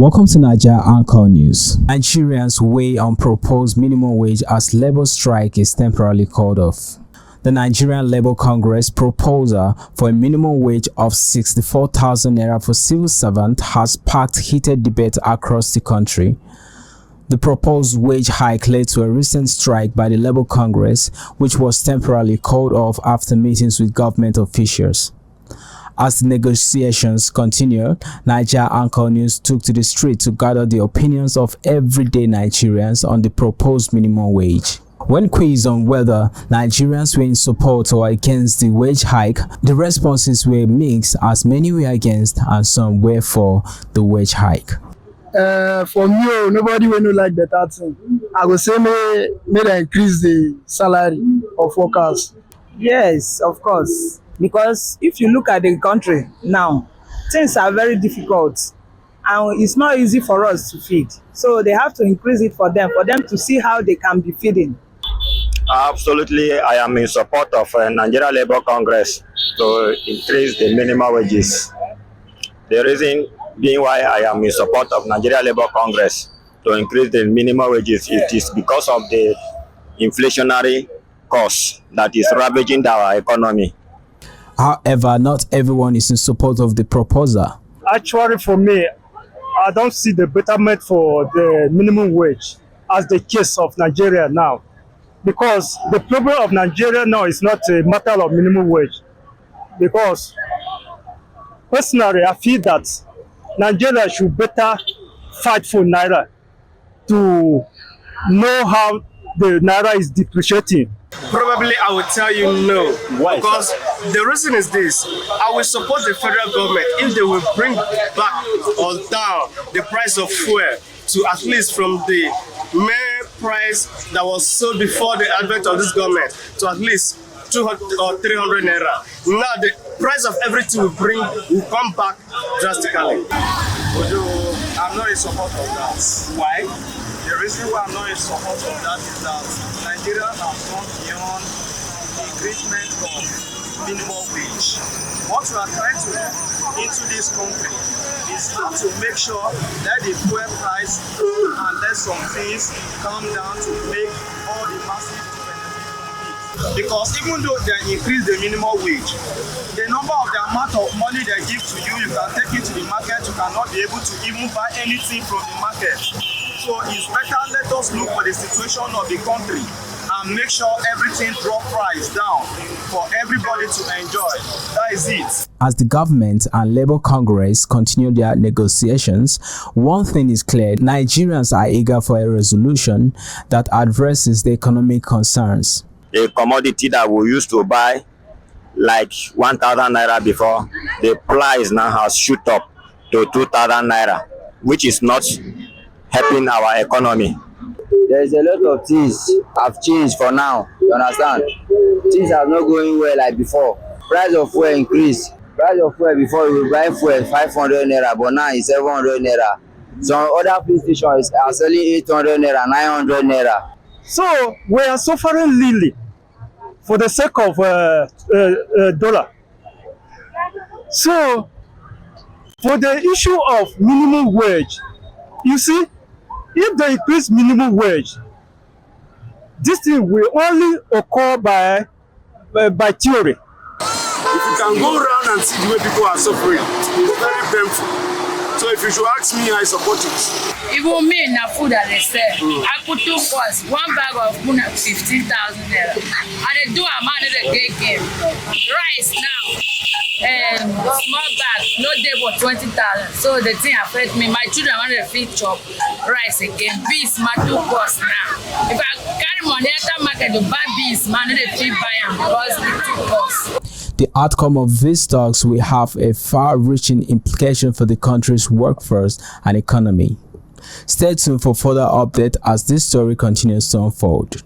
Welcome to Nigerian Anchor News. Nigerians weigh on proposed minimum wage as Labour strike is temporarily called off. The Nigerian Labour Congress proposal for a minimum wage of 64,000 naira for civil servants has sparked heated debate across the country. The proposed wage hike led to a recent strike by the Labour Congress, which was temporarily called off after meetings with government officials. As the negotiations continued, Nigerian Anchor News took to the street to gather the opinions of everyday Nigerians on the proposed minimum wage. When quizzed on whether Nigerians were in support or against the wage hike, the responses were mixed, as many were against and some were for the wage hike. For me, nobody will not like that thing. I will say may they increase the salary of workers. Yes, of course. Because if you look at the country now, things are very difficult and it's not easy for us to feed. So they have to increase it for them to see how they can be feeding. Absolutely, I am in support of Nigerian Labour Congress to increase the minimum wages. The reason being why I am in support of Nigerian Labour Congress to increase the minimum wages, it is because of the inflationary cost that is ravaging our economy. However, not everyone is in support of the proposal. Actually, for me, I don't see the betterment for the minimum wage as the case of Nigeria now. Because the problem of Nigeria now is not a matter of minimum wage. Because personally, I feel that Nigeria should better fight for Naira to know how the Naira is depreciating. Probably I will tell you no. Why? Because the reason is this: I will support the federal government if they will bring back or down the price of fuel to at least from the main price that was sold before the advent of this government to at least 200 or 300 naira. Now the price of everything will come back drastically. Although I'm not in support of that. Why? The reason why I'm not in support of that is that Nigeria has gone beyond the increasement of minimum wage. What we are trying to do into this country is how to make sure that the fuel price and let some things come down to make all the masses benefit from it. Because even though they increase the minimum wage, the number of the amount of money they give to you, you can take it to the market, you cannot be able to even buy anything from the market. So it's better let us look for the situation of the country and make sure everything drop price down for everybody to enjoy. That is it. As the government and Labour Congress continue their negotiations, one thing is clear: Nigerians are eager for a resolution that addresses the economic concerns. A commodity that we used to buy like 1,000 naira before, the price now has shoot up to 2,000 naira, which is not helping our economy. There's a lot of things have changed for now, you understand? Things are not going well like before. Price of fuel increased. Price of fuel before we buy fuel 500 naira, but now it's 700 naira. Some other police stations are selling 800 naira, 900 naira. So we are suffering really for the sake of dollar. So for the issue of minimum wage, you see, if they increase minimum wage, this thing will only occur by theory. If you can go around and see the way people are suffering, it's very painful. So if you should ask me, I support it. Even me na food that they sell, I put 2 costs, 1 bag of food at 15,000 naira. And they do a man in the great game. Rice now, small bag, no day for 20,000. So the thing affect me. My children want to feed chop rice again. Beans, my 2 costs now. If I carry money at the market to buy beans, man, they feed buy them because the 2 costs. The outcome of these talks will have a far-reaching implication for the country's workforce and economy. Stay tuned for further updates as this story continues to unfold.